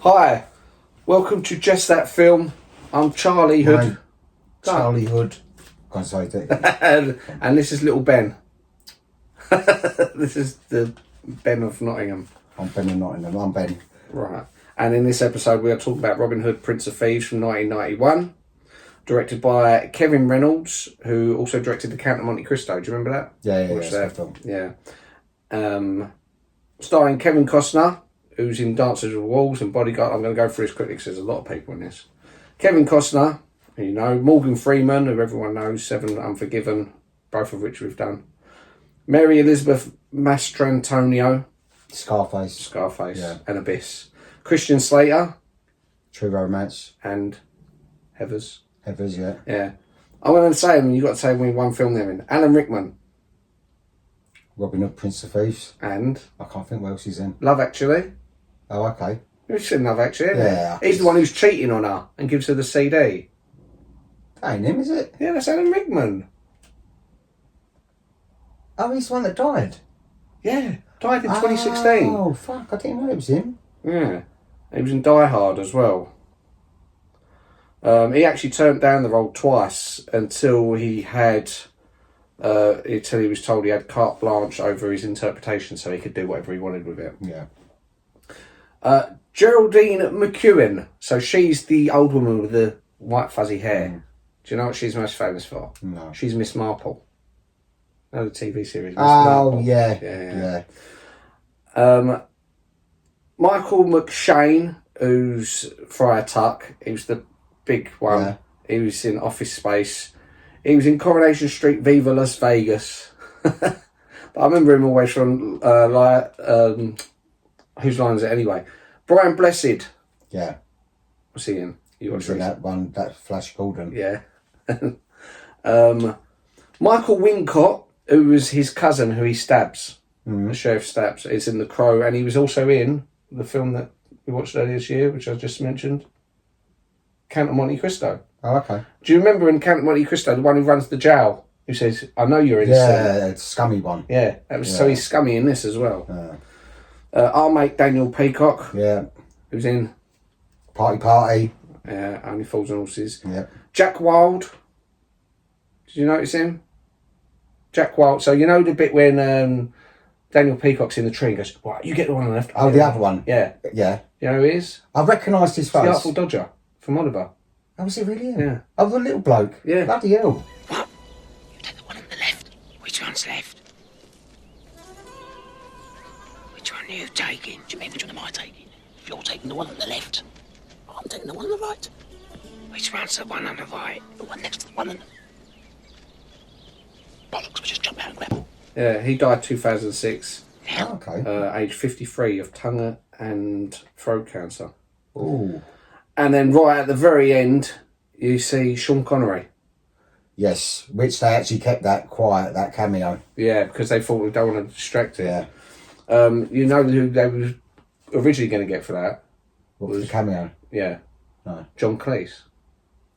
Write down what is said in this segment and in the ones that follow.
Hi, welcome to Just That Film. I'm Charlie Hood. Charlie Hood. Can't say that. and this is little Ben. This is the Ben of Nottingham. I'm Ben of Nottingham. I'm Ben. Right. And in this episode, we are talking about Robin Hood, Prince of Thieves from 1991. Directed by Kevin Reynolds, who also directed The Count of Monte Cristo. Do you remember that? Yeah. Yeah. Starring Kevin Costner, who's in Dances with Wolves and Bodyguard. I'm going to go through this quickly because there's a lot of people in this. Kevin Costner, you know, Morgan Freeman, who everyone knows, Seven Unforgiven, both of which we've done. Mary Elizabeth Mastrantonio. Scarface. Yeah. And Abyss. Christian Slater. True Romance. And Heathers, yeah. Yeah. I'm going to say them, you've got to say me one film they're in. Alan Rickman. Robin Hood, Prince of Thieves. And? I can't think what else he's in. Love Actually. Oh, okay. You've seen Love Actually, haven't you? Yeah. He's the one who's cheating on her and gives her the CD. That ain't him, is it? Yeah, that's Alan Rickman. Oh, he's the one that died? Yeah, died in 2016. Oh, fuck, I didn't know it was him. Yeah. He was in Die Hard as well. He actually turned down the role twice until he was told he had carte blanche over his interpretation, so he could do whatever he wanted with it. Yeah. Geraldine McEwen. So she's the old woman with the white fuzzy hair. Mm. Do you know what she's most famous for? No. She's Miss Marple. No, the TV series. Miss Oh, Marple. yeah. Michael McShane, who's Friar Tuck. He was the big one. Yeah. He was in Office Space. He was in Coronation Street, Viva Las Vegas. But I remember him always from whose line is it anyway? Brian Blessed. Yeah. What's he in? You watched that one, that Flash Gordon. Yeah. Michael Wincott, who was his cousin who he stabs. The sheriff stabs. Is in The Crow, and he was also in the film that we watched earlier this year, which I just mentioned, Count of Monte Cristo. Oh, okay. Do you remember in Count of Monte Cristo, the one who runs the jail, who says, I know you're innocent? Yeah, it's a scummy one. Yeah, so he's scummy in this as well. Yeah. Our mate Daniel Peacock, Yeah. who's in Party. Only Fools and Horses. Yeah. Jack Wilde. Did you notice him? Jack Wilde. So you know the bit when Daniel Peacock's in the tree and goes, right, you get the one on the left. Oh, the other one? Yeah. Yeah. You know who he is? I recognised his face. The Artful Dodger from Oliver. Oh, was it really him? Yeah. Oh, the little bloke. Yeah. Bloody hell. What? You take the one on the left. Which one's left? Which one are you taking? Do you mean which one am I taking? If you're taking the one on the left, I'm taking the one on the right. Which one's the one on the right? The one next to the one on the... Bollocks, we just jump out and grab him. Yeah, he died 2006. Oh, okay. Age 53 of tongue and throat cancer. Ooh. And then right at the very end, you see Sean Connery. Yes, which they actually kept that quiet, that cameo. Yeah, because they thought we don't want to distract it. Yeah. You know who they were originally going to get for that? What was the cameo? Yeah. No. John Cleese.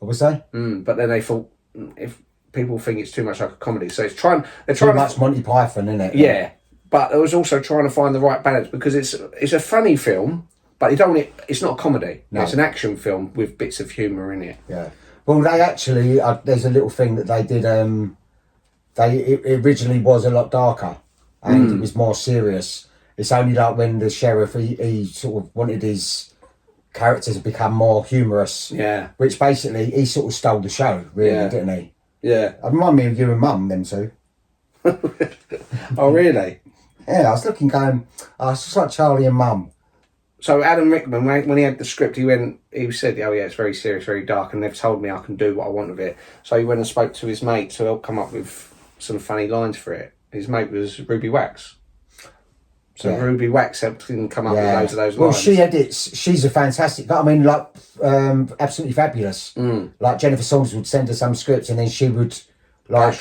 What was that? But then they thought, if people think it's too much like a comedy, so they're Too trying much Monty Python, isn't it? Yeah. But it was also trying to find the right balance because it's a funny film, but it's not a comedy. No. It's an action film with bits of humour in it. Yeah. Well, they actually, there's a little thing that they did, it originally was a lot darker and it was more serious. It's only like when the sheriff, he sort of wanted his characters to become more humorous. Yeah. Which basically, he sort of stole the show, really, didn't he? Yeah. It reminded me of you and Mum, them two. Oh, really? Yeah, I was looking going, it's just like Charlie and Mum. So Alan Rickman, when he had the script, he said, oh yeah, it's very serious, very dark, and they've told me I can do what I want with it. So he went and spoke to his mate to help come up with some funny lines for it. His mate was Ruby Wax. So Ruby Wax helped him come up with loads of those lines. Well, she's a fantastic, I mean, like, absolutely fabulous. Like Jennifer Saunders would send her some scripts and then she would, like,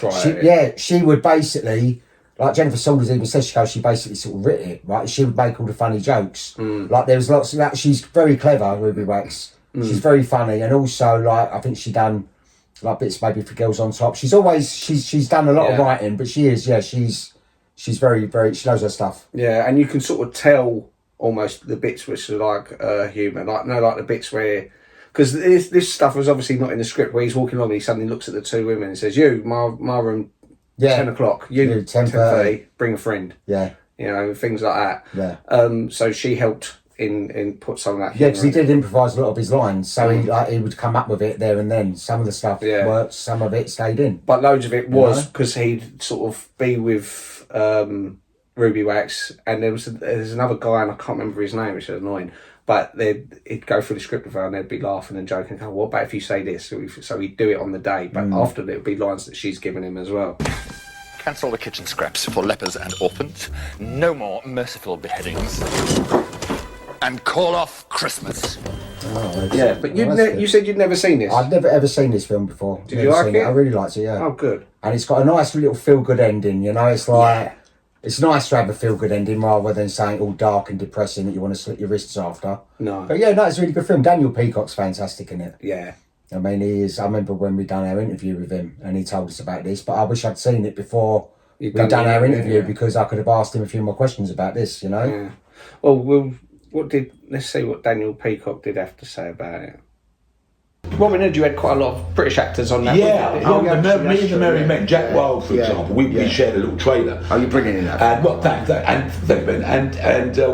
she would basically... Like Jennifer Saunders even says, she basically sort of writ it, right? She would make all the funny jokes. Like there was lots of that. She's very clever, Ruby Wax. She's very funny, and also like I think she done like bits maybe for Girls on Top. She's done a lot of writing, but she's very she knows her stuff. Yeah, and you can sort of tell almost the bits which are like humour, like the bits where, because this stuff was obviously not in the script, where he's walking along and he suddenly looks at the two women and says, "You, my room, 10 o'clock. You, 10:30. Bring a friend." Yeah, things like that. Yeah. So she helped in put some of that. Yeah, because he did improvise a lot of his lines, so he would come up with it there and then. Some of the stuff worked, some of it stayed in. But loads of it was because he'd sort of be with Ruby Wax, and there's another guy, and I can't remember his name, which is annoying. But he'd go through the script with her, and they'd be laughing and joking. And go, what about if you say this? So he'd do it on the day, but after it would be lines that she's given him as well. Cancel the kitchen scraps for lepers and orphans. No more merciful beheadings. And call off Christmas. Oh, yeah, but you said you'd never seen this. I'd never ever seen this film before. Did you like it? I really liked it. Yeah. Oh, good. And it's got a nice little feel-good ending. It's like it's nice to have a feel-good ending rather than saying all dark and depressing that you want to slit your wrists after. No. But yeah, it's a really good film. Daniel Peacock's fantastic in it. Yeah. I mean, he is. I remember when we done our interview with him, and he told us about this. But I wish I'd seen it before we done our interview because I could have asked him a few more questions about this. Yeah. Well, let's see what Daniel Peacock did have to say about it. Robin Hood, you had quite a lot of British actors on that. Yeah, me and the Merry Men, Jack Wilde, for example, we shared a little trailer. Oh, you're brilliant in that. And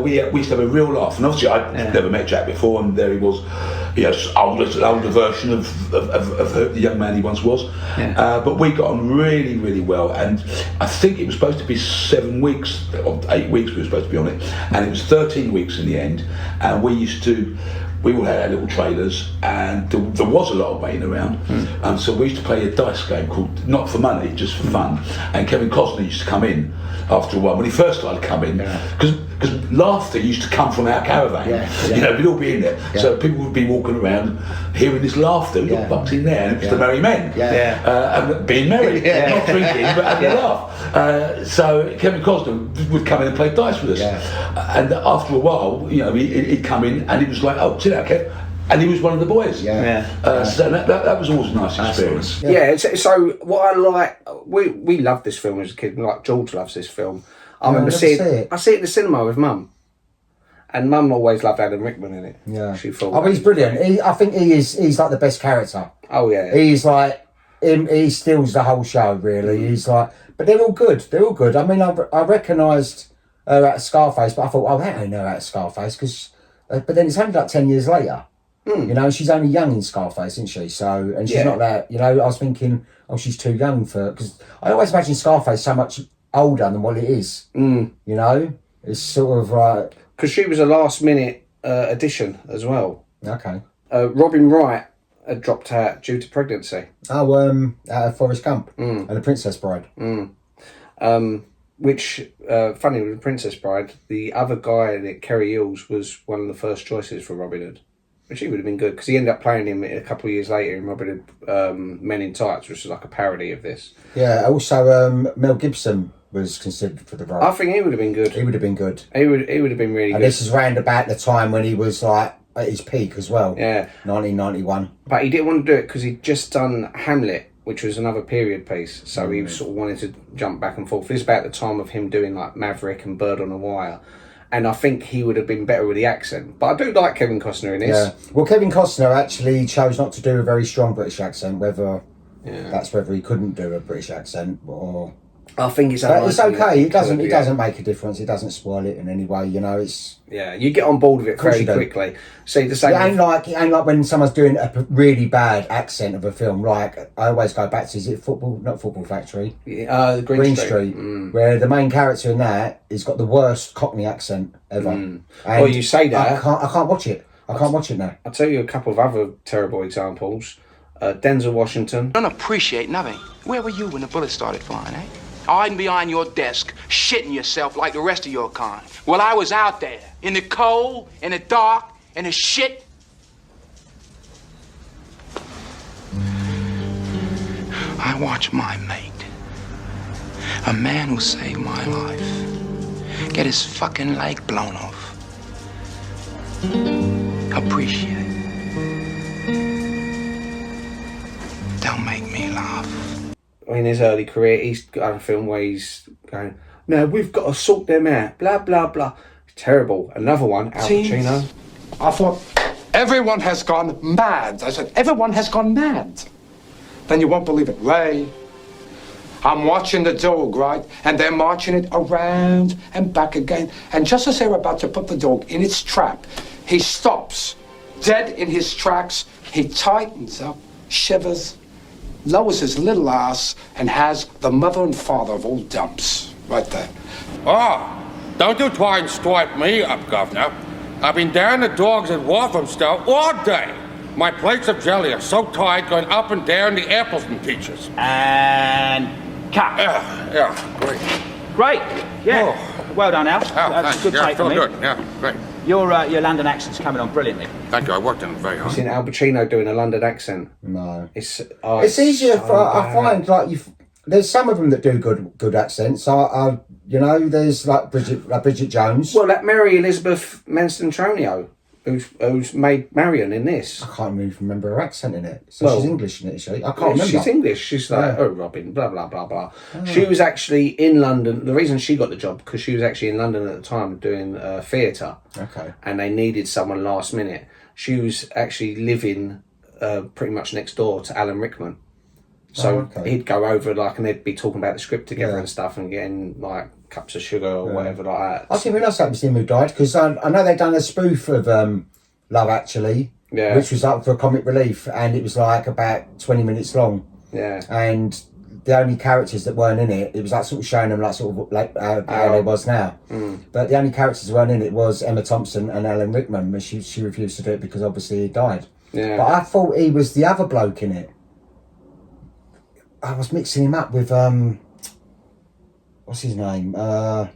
we used to have a real laugh. And obviously, I'd never met Jack before, and there he was, older version of the young man he once was. Yeah. But we got on really, really well, and I think it was supposed to be 7 weeks or 8 weeks. We were supposed to be on it, and it was 13 weeks in the end. And we all had our little trailers, and there was a lot of waiting around. So we used to play a dice game called Not for Money, Just for Fun. And Kevin Costner used to come in after a while, when he first started coming, because laughter used to come from our caravan. We'd all be in there. So people would be walking around hearing this laughter, little bucks in there, and it was the Merry Men. And being merry, not drinking, but having a laugh. So Kevin Costner would come in and play dice with us. And after a while, he'd come in and he was like, "Oh, sit down, Kev." And he was one of the boys. So that was always a nice experience. So what I like, we loved this film as a kid. Like George loves this film. I remember seeing it. I see it in the cinema with Mum, and Mum always loved Alan Rickman in it. Yeah, she thought. He's brilliant. I think he's like the best character. Oh yeah, he's like him. He steals the whole show. Really, he's like. But they're all good. They're all good. I mean, I recognised her out of Scarface, but I thought, that ain't her out of Scarface, because. But then it's only like 10 years later. She's only young in Scarface, isn't she? So, and she's not that. I was thinking, she's too young because I always imagine Scarface so much older than what it is. It's sort of like because she was a last minute addition as well. Okay. Robin Wright had dropped out due to pregnancy. Forrest Gump and The Princess Bride. Which, funny with The Princess Bride, the other guy in it, Kerry Hills, was one of the first choices for Robin Hood. Which he would have been good, because he ended up playing him a couple of years later in Robin Hood Men in Tights, which is like a parody of this. Yeah, also Mel Gibson was considered for the role. I think he would have been good. He would have been good. He would have been really good. And this is round about the time when he was like at his peak as well. Yeah. 1991. But he didn't want to do it because he'd just done Hamlet, which was another period piece. So he sort of wanted to jump back and forth. This is about the time of him doing like Maverick and Bird on a Wire. And I think he would have been better with the accent. But I do like Kevin Costner in this. Yeah. Well, Kevin Costner actually chose not to do a very strong British accent, whether he couldn't do a British accent or... I think it's okay. It doesn't make a difference. It doesn't spoil it in any way. It's you get on board with it very quickly. See the same. It ain't like when someone's doing a really bad accent of a film. Like I always go back to not Football Factory. Green Street, where the main character in that has got the worst Cockney accent ever. Well, you say that. I can't watch it. I can't watch it now. I'll tell you a couple of other terrible examples. Denzel Washington. Don't appreciate nothing. Where were you when the bullets started flying, eh? Hiding behind your desk, shitting yourself like the rest of your kind. Well, I was out there, in the cold, in the dark, in the shit. I watched my mate, a man who saved my life, get his fucking leg blown off. Appreciate it. Don't make me laugh. In his early career, he's got a film where he's going, "No, we've got to sort them out, blah, blah, blah." Terrible. Another one, Al Pacino. I thought, everyone has gone mad. I said, everyone has gone mad. Then you won't believe it. Ray, I'm watching the dog, right? And they're marching it around and back again. And just as they're about to put the dog in its trap, he stops, dead in his tracks. He tightens up, shivers, lowers his little ass, and has the mother and father of all dumps right there. Don't you try and swipe me up, Governor. I've been down the dogs at Walthamstow all day. My plates of jelly are so tight going up and down the apples and peaches. And cut. Yeah, great. Great. Yeah. Well done, Al. That's a good take for me. Good. Yeah, great. Your London accent's coming on brilliantly. Thank you. I worked on it very hard. You've seen Al Pacino doing a London accent? No. It's easier so for, I bad. find, like, there's some of them that do good accents. You know, there's like Bridget Jones. Well, that Mary Elizabeth Mastrantonio, who's made Marion in this. I can't even remember her accent in it. So she's English in it, is she? I can't remember. She's English. She's like, oh, Robin, blah, blah, blah, blah. Oh. She was actually in London. The reason she got the job, because she was actually in London at the time doing theatre. Okay. And they needed someone last minute. She was actually living pretty much next door to Alan Rickman. So he'd go over and they'd be talking about the script together and stuff and getting like cups of sugar or whatever like that. I didn't realise that was him who died, because I know they'd done a spoof of Love Actually, which was up for comic relief, and it was like about 20 minutes long. Yeah. And the only characters that weren't in it, it was like sort of showing them like sort of like how they was now. But the only characters that weren't in it was Emma Thompson and Alan Rickman, but she refused to do it because obviously he died. Yeah. But I thought he was the other bloke in it. I was mixing him up with what's his name? I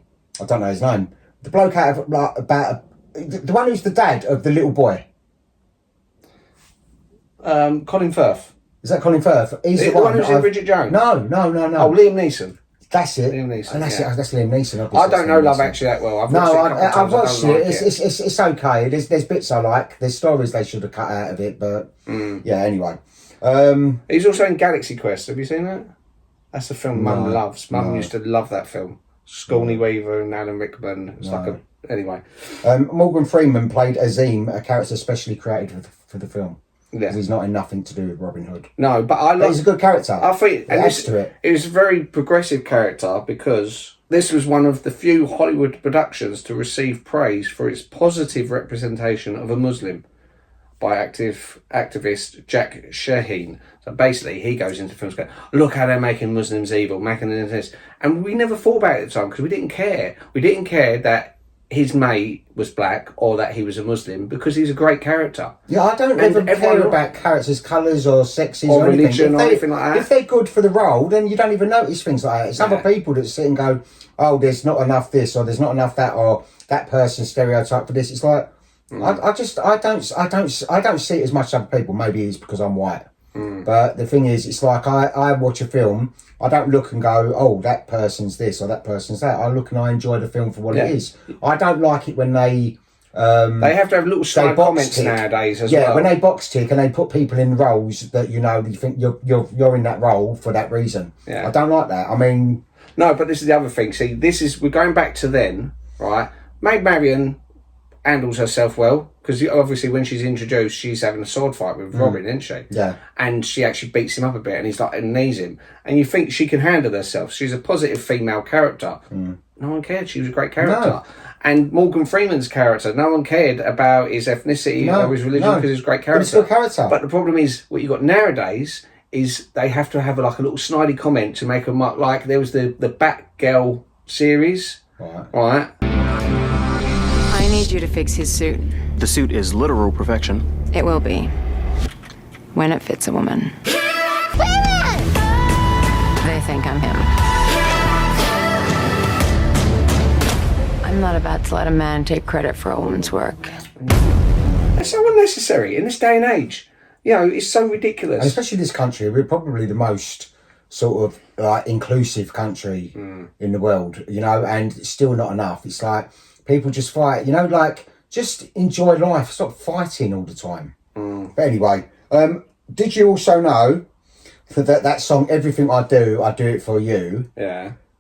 don't know his name. The bloke out of the one who's the dad of the little boy. Colin Firth. Is that Colin Firth? He's the one who's in Bridget Jones. No. Oh, Liam Neeson. That's it. Liam Neeson. And that's yeah. it. That's Liam Neeson. I don't know Love Actually that well. I've watched it. It's okay. There's bits I like. There's stories they should have cut out of it, but yeah. Anyway. He's also in Galaxy Quest. Have you seen that? That's a film Mum loves. Mum used to love that film. Scorny Weaver and Alan Rickman. It's anyway. Morgan Freeman played Azeem, a character specially created for the film. Yeah. He's not in nothing to do with Robin Hood. No, but he's a good character. I think it adds to it. It was a very progressive character because this was one of the few Hollywood productions to receive praise for its positive representation of a Muslim by activist Jack Shaheen. So basically, he goes into films going, look how they're making Muslims evil, making this. And we never thought about it at the time because we didn't care. We didn't care that his mate was black or that he was a Muslim because he's a great character. Yeah, I don't ever care about characters' colours or sexes or anything. religion or anything like that. If they're good for the role, then you don't even notice things like that. It's other people that sit and go, oh, there's not enough this or there's not enough that or that person's stereotype for this. It's like, I don't see it as much as other people. Maybe it's because I'm white. But the thing is, it's like I watch a film, I don't look and go, oh, that person's this or that person's that. I look and I enjoy the film for what it is. I don't like it when they have to have little side comments nowadays as well. Yeah, when they box tick and they put people in roles that you think you're in that role for that reason. Yeah. I don't like that. I mean, no, but this is the other thing. See, we're going back to then, right? Maid Marian handles herself well because obviously when she's introduced, she's having a sword fight with Robin, isn't she? Yeah. And she actually beats him up a bit, and he's like and knees him, and you think she can handle herself. She's a positive female character. No one cared. She was a great character. No. And Morgan Freeman's character, no one cared about his ethnicity or his religion because he's a great character. But it's still a character. But the problem is, what you got nowadays is they have to have like a little snidey comment to make them like there was the Batgirl series, right? I need you to fix his suit. The suit is literal perfection. It will be. When it fits a woman. They think I'm him. I'm not about to let a man take credit for a woman's work. That's so unnecessary in this day and age. You know, it's so ridiculous. And especially this country, we're probably the most sort of like inclusive country in the world, and it's still not enough. It's like people just fight, just enjoy life, stop fighting all the time. But anyway, did you also know that song, Everything I Do It For You,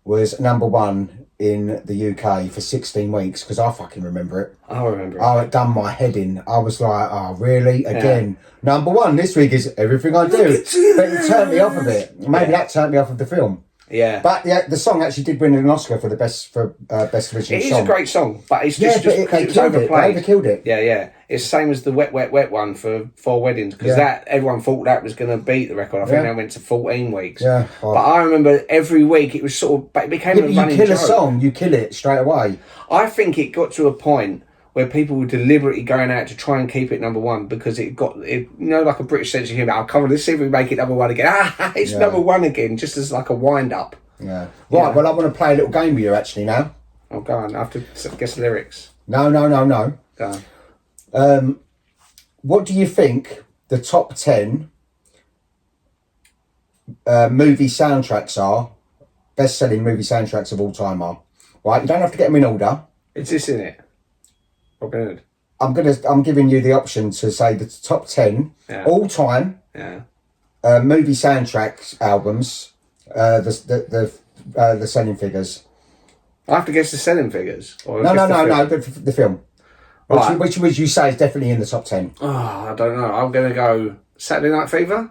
was number 1 in the UK for 16 weeks, because I fucking remember it. I remember it. Oh, it done my head in. I was like, oh, really? Again. Number 1 this week is Everything I Do. But it turned me off of it. Maybe that turned me off of the film. Yeah. But the song actually did win an Oscar for the best original song. It is a great song, but it's just they because it was killed overplayed. They overkilled it. Yeah. It's the same as the Wet, Wet, Wet one for 4 Weddings, because that everyone thought that was going to beat the record. I think they went to 14 weeks. Yeah. But I remember every week it was sort of, it became a running joke. You kill a song, you kill it straight away. I think it got to a point where people were deliberately going out to try and keep it number 1, because it got, like a British sense of humour. Oh, come on, let's see if we make it number 1 again. It's number 1 again, just as like a wind-up. Yeah. Right, well, I want to play a little game with you actually now. Oh, go on. I have to guess the lyrics. No. Go on. What do you think the top 10 movie soundtracks are, best-selling movie soundtracks of all time are? Right, you don't have to get them in order. Is this in it? Robin Hood. I'm giving you the option to say the top 10 all time movie soundtracks albums, the selling figures. I have to guess the selling figures. Or No, the film. Right. Which would you say is definitely in the top 10? Oh, I don't know. I'm going to go Saturday Night Fever.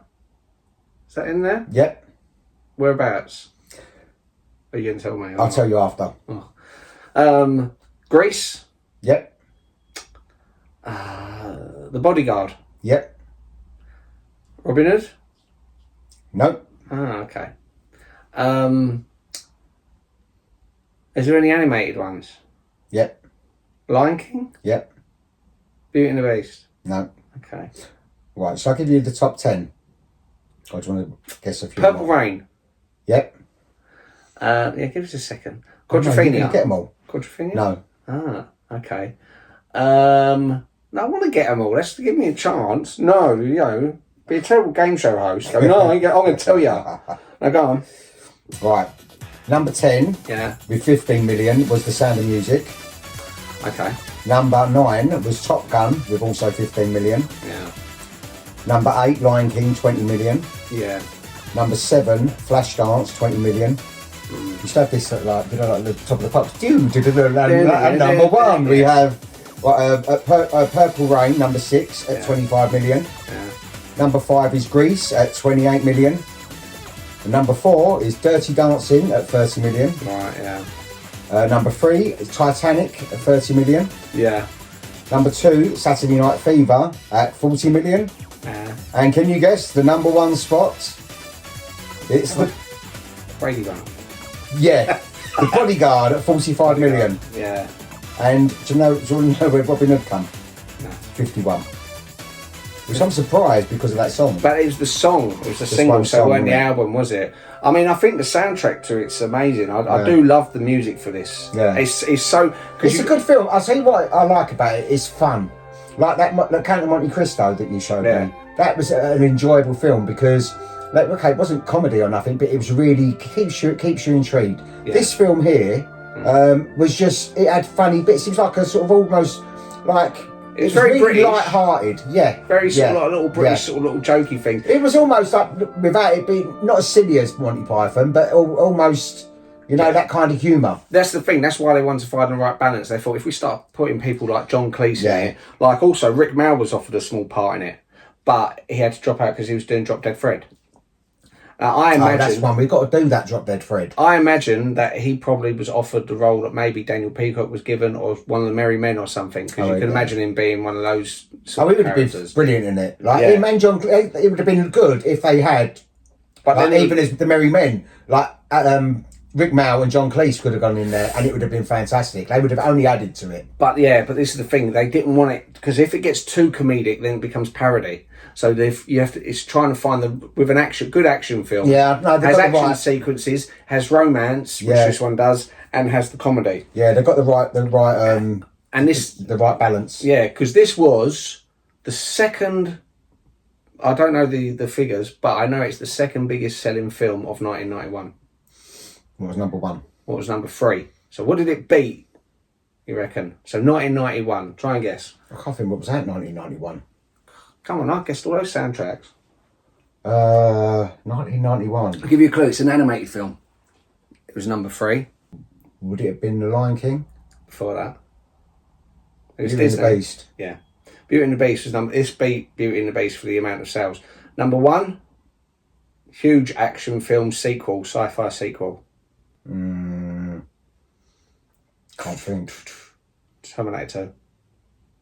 Is that in there? Yep. Whereabouts? Are you going to tell me? I'll tell you after. Oh. Grease. Yep. The Bodyguard. Yep. Robin Hood. Nope. Okay. Is there any animated ones? Yep. Lion King? Yep. Beauty and the Beast? No. Okay. Right, so I'll give you the top 10. Or do you want to guess a few Purple more? Rain? Yep. Give us a second. No, you Quadrophenia? get them all. Quadrophenia? No. Okay. No, I want to get them all. Let's give me a chance. No, be a terrible game show host. Go, no, I'm going to tell you. Now go on. Right. Number 10 with 15 million was The Sound of Music. Okay. Number 9 was Top Gun with also 15 million. Yeah. Number 8, Lion King, 20 million. Yeah. Number 7, Flashdance, 20 million. You should have this at the top of the pops. Number 1, we have Purple Rain, number 6 at 25 million. Yeah. Number 5 is Grease at 28 million. And number 4 is Dirty Dancing at 30 million. Right, yeah. Number 3 is Titanic at 30 million. Yeah. Number 2, Saturday Night Fever at 40 million. And can you guess the number 1 spot? It's the Brady Gun. Yeah, The Bodyguard at 45 million. Yeah. And do you want to know where Robin Hood come? No. 51. Which I'm surprised because of that song. But it was the song. It was the single, so it wasn't the album, was it? I mean, I think the soundtrack to it's amazing. I do love the music for this. Yeah. It's so... It's a good film. I'll tell you what I like about it. It's fun. Like that Count of Monte Cristo that you showed me. That was an enjoyable film because, it wasn't comedy or nothing, but it was really keeps you intrigued. Yeah. This film here was just, it had funny bits. It was like a sort of almost like... It was very really British. light-hearted, Very sort of like little British, sort of little jokey thing. It was almost like, without it being, not as silly as Monty Python, but almost, that kind of humour. That's the thing, that's why they wanted to find the right balance. They thought if we start putting people like John Cleese in it, like also Rick Mel was offered a small part in it, but he had to drop out because he was doing Drop Dead Fred. I imagine that's one. We've got to do that, Drop Dead Fred. I imagine that he probably was offered the role that maybe Daniel Peacock was given, or one of the Merry Men or something, because you can imagine him being one of those sort of would characters. have been brilliant in it. Him and John, it would have been good if they had, but then even as the Merry Men, Rick Mel and John Cleese could have gone in there and it would have been fantastic. They would have only added to it. But this is the thing, they didn't want it, because if it gets too comedic, then it becomes parody. So it's trying to find with an good action film. Yeah, no, has action sequences, has romance, which this one does, and has the comedy. Yeah, they've got the right balance. Yeah, because this was the second. I don't know the figures, but I know it's the second biggest selling film of 1991. What was number 1? What was number 3? So what did it beat? You reckon? So 1991. Try and guess. I can't think what was that 1991. Come on, I guessed all those soundtracks. 1991. I'll give you a clue. It's an animated film. was number 3. Would it have been The Lion King? Before that. It was Beauty and the Disney. Beast. Yeah. Beauty and the Beast was this beat Beauty and the Beast for the amount of sales. Number 1, huge action film sequel, sci-fi sequel. Can't think. Terminator 2.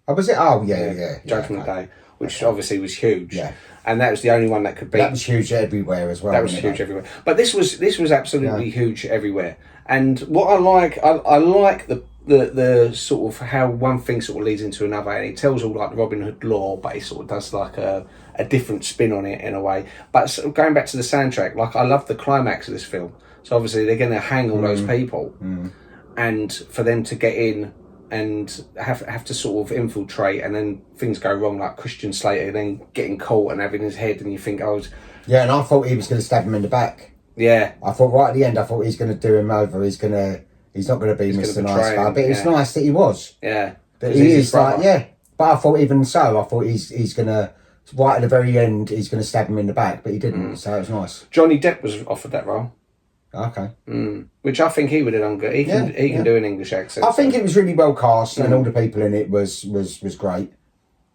Oh, was it? Oh, yeah. Judgment Day, which obviously was huge. Yeah. And that was the only one that could beat. That was huge everywhere as well. That was huge everywhere. But this was absolutely huge everywhere. And what I like the sort of how one thing sort of leads into another, and it tells all like the Robin Hood lore, but it sort of does like a different spin on it in a way. But sort of going back to the soundtrack, like I love the climax of this film. So obviously they're going to hang all those people, and for them to get in and have to sort of infiltrate, and then things go wrong, like Christian Slater then getting caught and having his head, and you think, yeah, and I thought he was going to stab him in the back. Yeah, I thought right at the end, I thought he's going to do him over. He's not going to be Mr. Nice Guy, but it's nice that he was. Yeah, but he is like, yeah. But I thought even so, I thought he's going to right at the very end, he's going to stab him in the back, but he didn't. So it was nice. Johnny Depp was offered that role. Okay. Which I think he would have done good. He can do an English accent. I think it was really well cast, and all the people in it was great.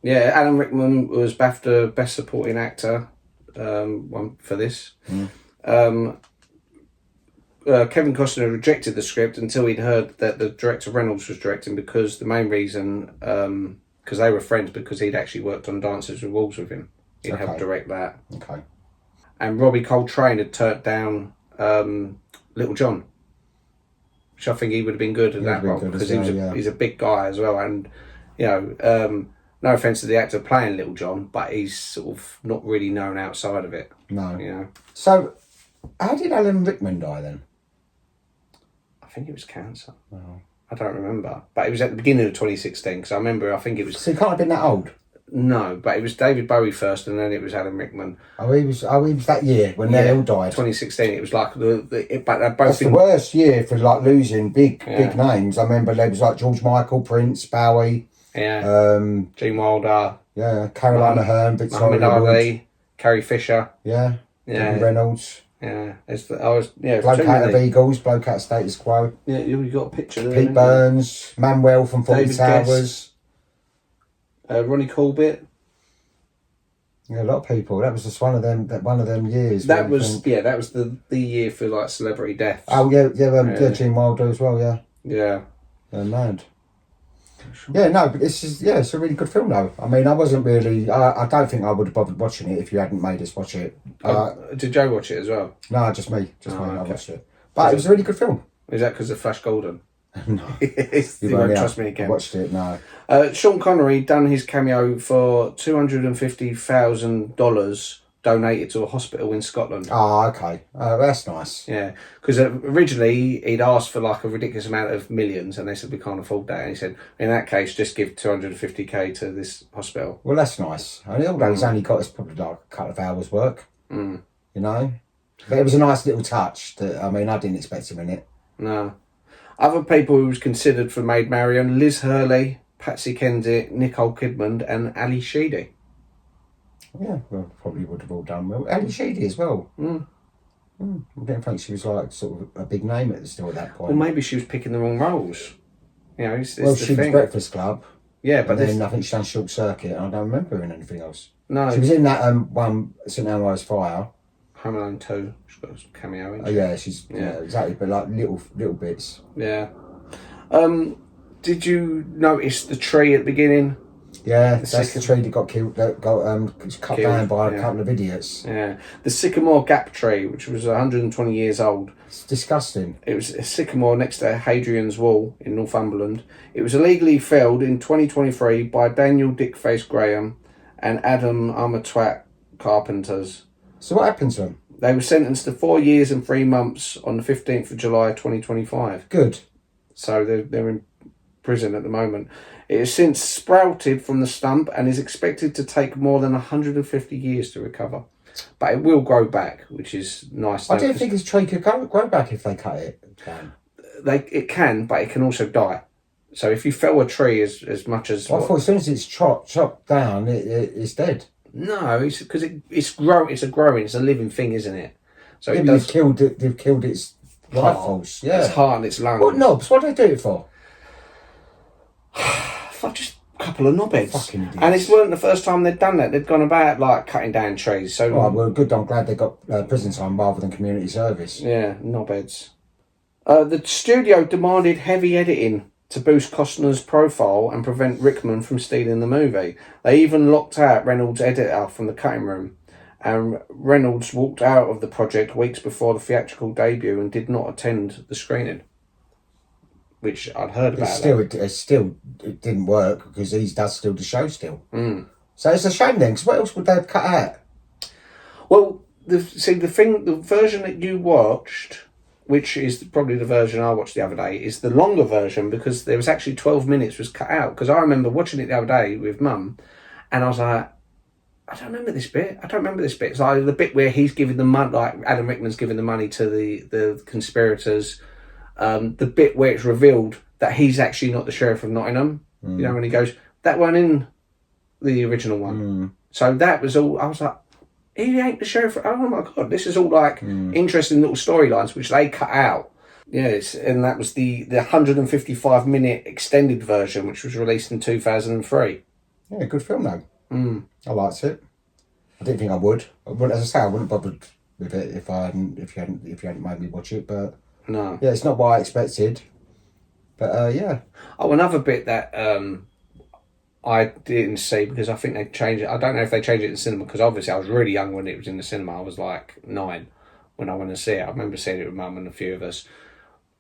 Yeah, Alan Rickman was BAFTA Best Supporting Actor, one for this. Kevin Costner rejected the script until he'd heard that the director Reynolds was directing, because the main reason, because they were friends, because he'd actually worked on Dances with Wolves with him. He'd helped direct that. Okay. And Robbie Coltrane had turned down Little John, which I think he would have been good in that role, because he's a big guy as well, and no offense to the actor playing Little John, but he's sort of not really known outside of it. No. So, how did Alan Rickman die then? I think it was cancer. Oh. I don't remember, but it was at the beginning of 2016, because I remember. I think it was. So he can't have been that old. No, but it was David Bowie first, and then it was Alan Rickman. He was that year when they all died. 2016. It was like but they're both. That's the worst year for like losing big names. I remember there was like George Michael, Prince, Bowie. Yeah. Gene Wilder. Yeah. Caroline Aherne, Muhammad Ali, Carrie Fisher. Yeah. Debbie Reynolds. Yeah. Bloke Out of Eagles, Bloke Out of Status Quo. Yeah, you got a picture there. Pete Burns, Manuel from Fawlty Towers. Ronnie Corbett. Yeah, a lot of people. That was just one of them years. That was the year for like celebrity deaths. Oh yeah, Gene Wilder as well. Yeah. Yeah. Mad. Yeah, no, but it's a really good film though. I mean, I wasn't really. I don't think I would have bothered watching it if you hadn't made us watch it. Did Joe watch it as well? No, just me. Okay. I watched it, but it was a really good film. Is that because of Flash Gordon? No, you won't trust me again. I watched it. No. Sean Connery done his cameo for $250,000 donated to a hospital in Scotland. Oh, okay. That's nice. Yeah, because originally he'd asked for like a ridiculous amount of millions, and they said we can't afford that. And he said, in that case, just give 250k to this hospital. Well, that's nice. I mean, although he's only got probably like a couple of hours work. You know, but it was a nice little touch. That I didn't expect him in it. No. Other people who was considered for Maid Marian: Liz Hurley, Patsy Kensit, Nicole Kidman, and Ali Sheedy. Yeah, well, probably would have all done well. Ali Sheedy as well. I didn't think she was like sort of a big name at that point. Well, maybe she was picking the wrong roles. You know, it's she was Breakfast Club. Yeah, but then I think she done Short Circuit, and I don't remember her in anything else. No, she was in that one St Elmo's Fire. Home Alone 2. She's got a cameo in. Oh yeah, she's exactly, but like little bits. Yeah. Did you notice the tree at the beginning? Yeah, that's the tree that got killed. That got cut down by a couple of idiots. Yeah, the Sycamore Gap tree, which was 120 years old. It's disgusting. It was a sycamore next to Hadrian's Wall in Northumberland. It was illegally felled in 2023 by Daniel Dickface Graham and Adam Armatwat Carpenters. So what happened to them? They were sentenced to 4 years and 3 months on the 15th of July 2025. Good. So they're in prison at the moment. It has since sprouted from the stump and is expected to take more than 150 years to recover. But it will grow back, which is nice. I don't think this tree could grow back if they cut it down. It can, but it can also die. So if you fell a tree as much as... Well, I thought as soon as it's chopped down, it's dead. No, it's because it's growing. It's a living thing, isn't it? So they've killed its rifles. Yeah, its heart and its lungs. What knobs? What do they do it for? Just a couple of knobheads. Fucking idiots. And it weren't the first time they'd done that. They'd gone about like cutting down trees. So well, good. I'm glad they got prison time rather than community service. Yeah, knobheads. The studio demanded heavy editing to boost Costner's profile and prevent Rickman from stealing the movie. They even locked out Reynolds' editor from the cutting room. And Reynolds walked out of the project weeks before the theatrical debut and did not attend the screening. Which I'd heard about. It didn't work because he does still the show still. So it's a shame then, because what else would they have cut out? Well, the version that you watched, which is probably the version I watched the other day, is the longer version because there was actually 12 minutes was cut out. Because I remember watching it the other day with Mum, and I was like, I don't remember this bit. It's like the bit where he's giving the money, like Alan Rickman's giving the money to the conspirators. The bit where it's revealed that he's actually not the Sheriff of Nottingham. You know, when he goes, that weren't in the original one. So that was all, I was like, he ain't the Sheriff. Oh my God, this is all like interesting little storylines, which they cut out. Yes, and that was the 155-minute extended version, which was released in 2003. Yeah, good film though. I liked it. I didn't think I would. As I say, I wouldn't bother with it if you hadn't made me watch it. But no, yeah, it's not what I expected. But yeah. Oh, another bit that I didn't see because I think they changed it. I don't know if they changed it in the cinema because obviously I was really young when it was in the cinema. I was like 9 when I went to see it. I remember seeing it with Mum and a few of us.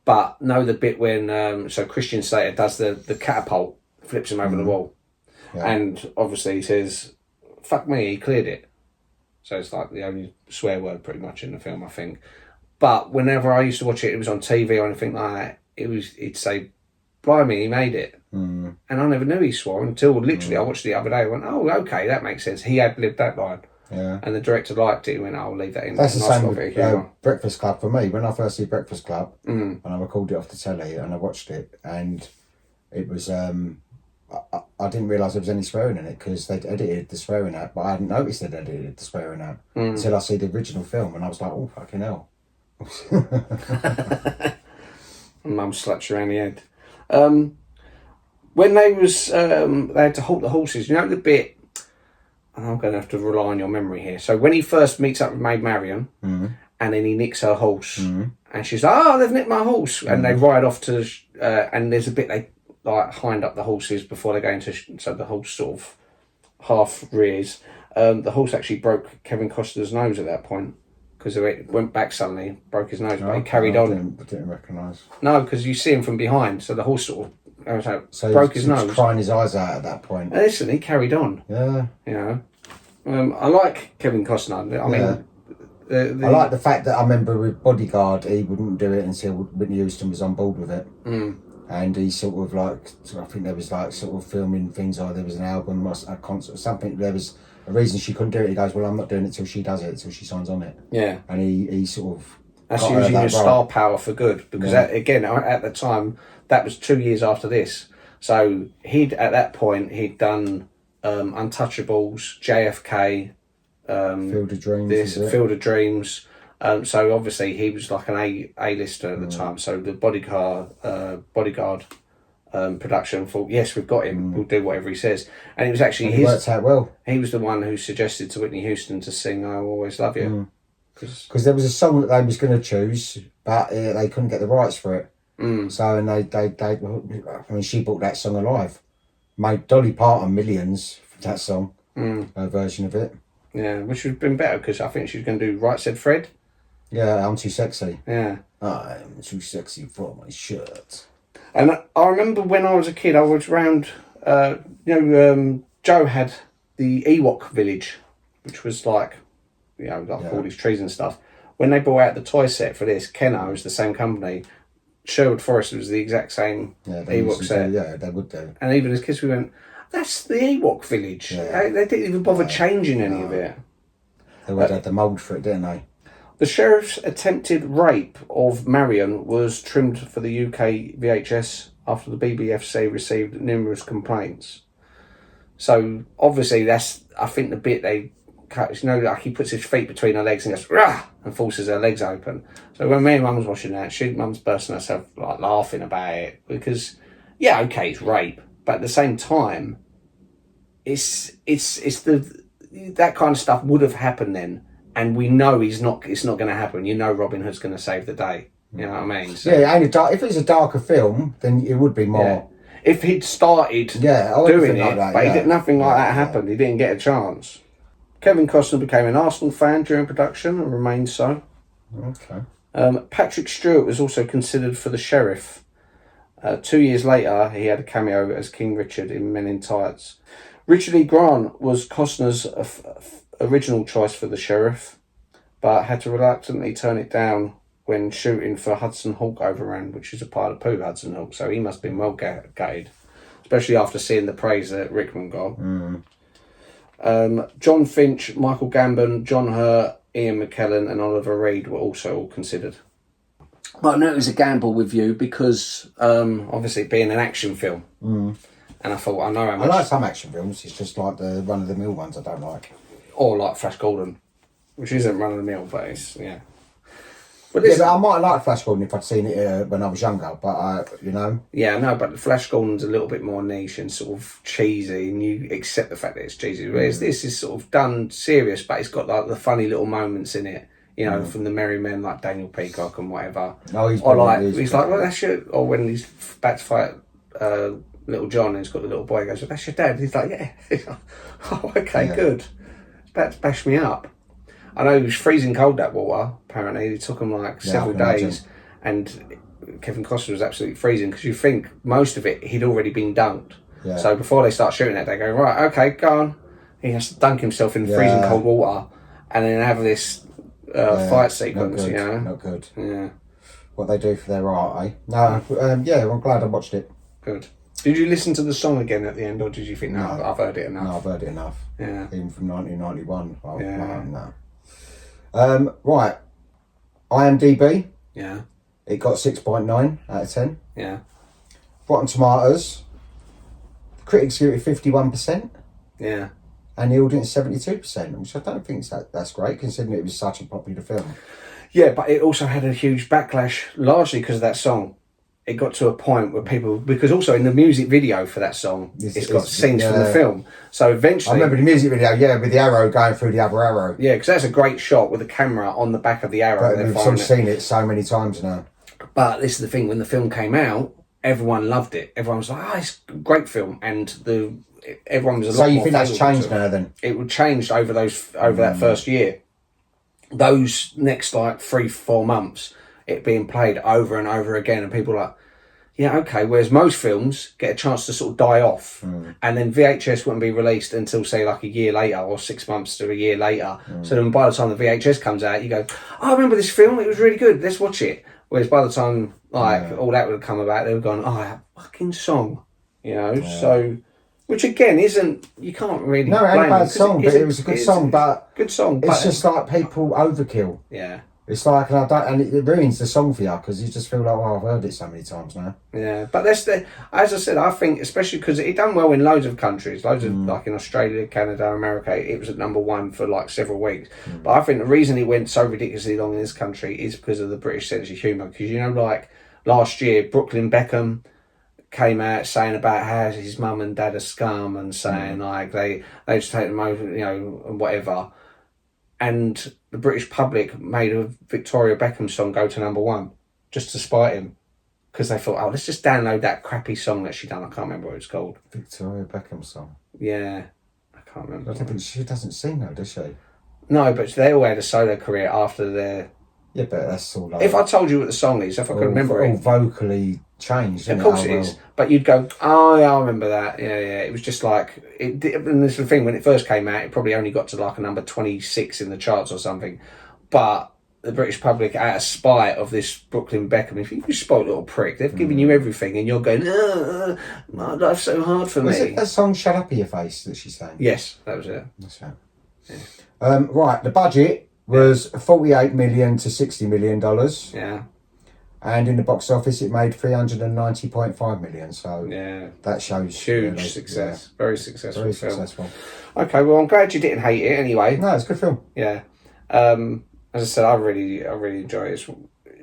But no, the bit when so Christian Slater does the catapult, flips him over the wall. Yeah. And obviously he says, fuck me, he cleared it. So it's like the only swear word pretty much in the film, I think. But whenever I used to watch it, it was on TV or anything like that, it'd say, blimey, he made it. And I never knew he swore until literally I watched it the other day. I went, oh, okay, that makes sense. He had lived that line. Yeah. And the director liked it. He went, I'll leave that in. That's the same with Breakfast Club for me. When I first did Breakfast Club, and I recorded it off the telly and I watched it, and it was... I didn't realise there was any swearing in it because they'd edited the swearing out, but I hadn't noticed they'd edited the swearing out until I see the original film, and I was like, oh, fucking hell. Mum slapped you around the head. When they had to halt the horses, you know the bit, and I'm going to have to rely on your memory here. So when he first meets up with Maid Marian, and then he nicks her horse, and she's like, oh, they've nicked my horse, and they ride off to, and there's a bit they like hind up the horses before they go into, so the horse sort of half rears. The horse actually broke Kevin Costner's nose at that point because it went back suddenly, broke his nose, but he carried on. I didn't recognise. No, because you see him from behind, so the horse sort of broke his nose. Crying his eyes out at that point. And listen, he carried on. Yeah. You know, I like Kevin Costner. I mean, I like the fact that I remember with Bodyguard, he wouldn't do it until Whitney Houston was on board with it. And he sort of like, I think there was like sort of filming things, or there was an album, or a concert, or something. There was a reason she couldn't do it. He goes, well, I'm not doing it till she does it, till she signs on it. Yeah. And he sort of... That's using your star power for good. Because again, at the time, that was 2 years after this. So at that point, he'd done Untouchables, JFK, Field of Dreams. Field of Dreams. So obviously he was like an A-lister at the time. So the bodyguard production thought, yes, we've got him. We'll do whatever he says. And it was actually he worked out well. He was the one who suggested to Whitney Houston to sing "I'll Always Love You." Because there was a song that they was going to choose, but they couldn't get the rights for it. So and I mean, she bought that song alive. Made Dolly Parton millions for that song, her version of it. Yeah, which would have been better because I think she was going to do "Right Said Fred." Yeah, I'm too sexy. Yeah. I'm too sexy for my shirt. And I remember when I was a kid, I was around, Joe had the Ewok village, which was like, all these trees and stuff. When they brought out the toy set for this, Kenner was the same company. Sherwood Forest was the exact same Ewok set. Yeah, they would do. And even as kids, we went, that's the Ewok village. Yeah. They didn't even bother changing any of it. They would have the mould for it, didn't they? The sheriff's attempted rape of Marion was trimmed for the UK VHS after the BBFC received numerous complaints. So obviously that's, I think, the bit they cuts, like he puts his feet between her legs and goes, rah, and forces her legs open. So when me and Mum was watching that, Mum's bursting herself like laughing about it because, yeah, okay, it's rape, but at the same time, it's that kind of stuff would have happened then, and we know it's not going to happen. Robin Hood's going to save the day. You know what I mean? So, yeah, if it's a darker film, then it would be more. Yeah. If he'd started doing it, like that, but he did nothing like that happened. He didn't get a chance. Kevin Costner became an Arsenal fan during production and remained so. Okay. Patrick Stewart was also considered for the Sheriff. 2 years later, he had a cameo as King Richard in Men in Tights. Richard E. Grant was Costner's original choice for the Sheriff, but had to reluctantly turn it down when shooting for Hudson Hawk overran, which is a pile of poo, Hudson Hawk, so he must have been well gutted, especially after seeing the praise that Rickman got. John Finch, Michael Gambon, John Hurt, Ian McKellen and Oliver Reed were also all considered. But I know it was a gamble with you because obviously being an action film, and I thought, I know how much... I like some action films, it's just like the run-of-the-mill ones I don't like. Or like Flash Gordon, which isn't run-of-the-mill, but it's, yeah. But I might like Flash Gordon if I'd seen it when I was younger, but Yeah, no, but Flash Gordon's a little bit more niche and sort of cheesy, and you accept the fact that it's cheesy. Whereas this is sort of done serious, but it's got like the funny little moments in it, from the Merry Men like Daniel Peacock and whatever. Oh, he's like, well, that's your... Or when he's about to fight Little John and he's got the little boy, he goes, well, that's your dad. He's like, yeah. He's like, oh, okay, good. He's about to bash me up. I know he was freezing cold, that water, apparently. It took him like several days. And Kevin Costner was absolutely freezing because you think most of it he'd already been dunked. Yeah. So before they start shooting it, they go, right, okay, go on. He has to dunk himself in freezing cold water and then have this fight sequence, Not good. Yeah. What they do for their art, eh? No, I'm glad I watched it. Good. Did you listen to the song again at the end, or did you think, no, I've heard it enough? No, I've heard it enough. Yeah. Even from 1991. No. Right. IMDb. Yeah. It got 6.9 out of 10. Yeah. Rotten Tomatoes. The critics give it 51%. Yeah. And the audience 72%, which I don't think that's great, considering it was such a popular film. Yeah, but it also had a huge backlash, largely because of that song. It got to a point where people... Because also in the music video for that song, it's got scenes from the film. So eventually... I remember the music video, with the arrow going through the other arrow. Yeah, because that's a great shot with the camera on the back of the arrow. But we've sort of seen it so many times now. But this is the thing, when the film came out, everyone loved it. Everyone was like, it's a great film. And everyone was a lot more... So you think that's changed now then? It would change over that first year. Those next 3-4 months, it being played over and over again, and people are like, yeah, okay. Whereas most films get a chance to sort of die off, and then VHS wouldn't be released until say like a year later or 6 months to a year later. So then by the time the VHS comes out, you go, I remember this film, it was really good, let's watch it. Whereas by the time all that would have come about, they would have gone, that fucking song, so... Which again isn't, you can't really blame it. No, it ain't a bad song, but it was a good song, but... Good song, it's just like people overkill. Yeah. It's like, and it ruins the song for you, because you just feel like, I've heard it so many times now. Yeah, but as I said, I think, especially because it done well in loads of countries, like in Australia, Canada, America, it was at #1 for several weeks. But I think the reason it went so ridiculously long in this country is because of the British sense of humour, because last year, Brooklyn Beckham came out saying about how his mum and dad are scum and saying they just take them over, and whatever. And the British public made a Victoria Beckham song go to #1 just to spite him, because they thought, let's just download that crappy song that she done. I can't remember what it's called. Victoria Beckham song. Yeah, I can't remember. She doesn't sing though, does she? No, but they all had a solo career after their... Yeah, but that's all if I told you what the song is, if I could remember it... all vocally changed, of course it is. But you'd go, I remember that. Yeah. It was just like... and this is the thing, when it first came out, it probably only got to a number 26 in the charts or something. But the British public, out of spite of this Brooklyn Beckham, if you spoiled little prick, they've given you everything, and you're going, my life's so hard for me. Was it that song Shut Up Your Face that she sang? Yes, that was it. That's right. Yeah. Right, the budget was $48 million to $60 million. Yeah. And in the box office, it made 390.5 million. So that shows huge success. Yeah. Very successful. Very film. successful. Okay, well, I'm glad you didn't hate it anyway. No, it's a good film. Yeah. As I said, I really enjoy it.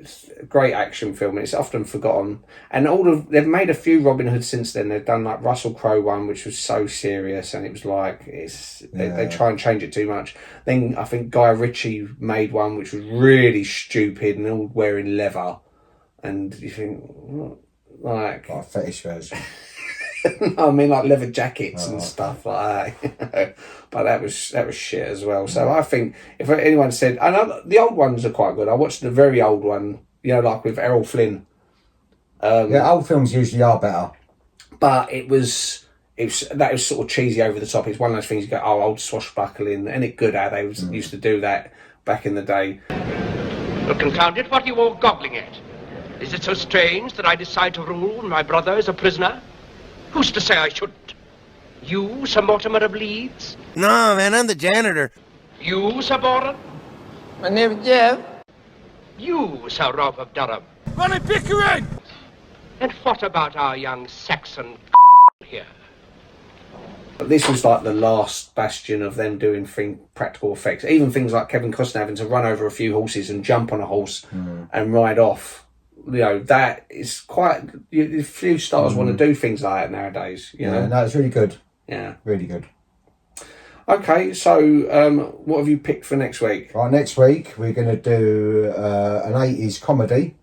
It's a great action film, and it's often forgotten. And they've made a few Robin Hoods since then. They've done like Russell Crowe one, which was so serious, and it was like they try and change it too much. Then I think Guy Ritchie made one which was really stupid and all wearing leather, and you think like a fetish version. I mean, like leather jackets and stuff like that. But that was shit as well. So I think if anyone said, the old ones are quite good. I watched the very old one, like with Errol Flynn. Old films usually are better. But that was sort of cheesy over the top. It's one of those things you go, old swashbuckling, and it good how they used to do that back in the day. Look, confounded, what are you all gobbling at? Is it so strange that I decide to rule when my brother is a prisoner? Who's to say I shouldn't? You, Sir Mortimer of Leeds? No, man, I'm the janitor. You, Sir Boren? My name's Jeff. You, Sir Rolf of Durham? Ronnie Pickering! And what about our young Saxon here? But this was like the last bastion of them doing practical effects. Even things like Kevin Costner having to run over a few horses and jump on a horse and ride off. That is quite... Few stars want to do things like that nowadays. You know? No, it's really good. Yeah. Really good. Okay, so what have you picked for next week? Right, next week we're going to do an 80s comedy.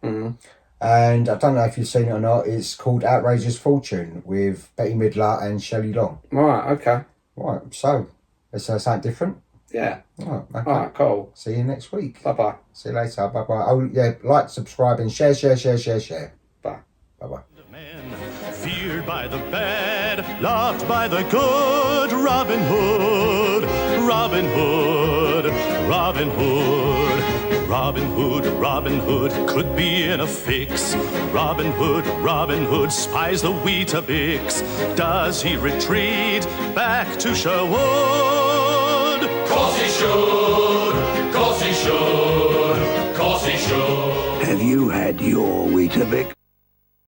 And I don't know if you've seen it or not, it's called Outrageous Fortune with Bette Midler and Shelley Long. Right, okay. Right, so let's something different. Yeah. Right, okay. All right, cool. See you next week. Bye-bye. See you later. Bye-bye. Oh, yeah, like, subscribe, and share. Bye. Bye-bye. Feared by the bad, loved by the good. Robin Hood, Robin Hood, Robin Hood. Robin Hood, Robin Hood could be in a fix. Robin Hood spies the Weetabix. Does he retreat back to Sherwood? 'Cause he should, 'cause he should, 'cause he should. Have you had your Weetabix?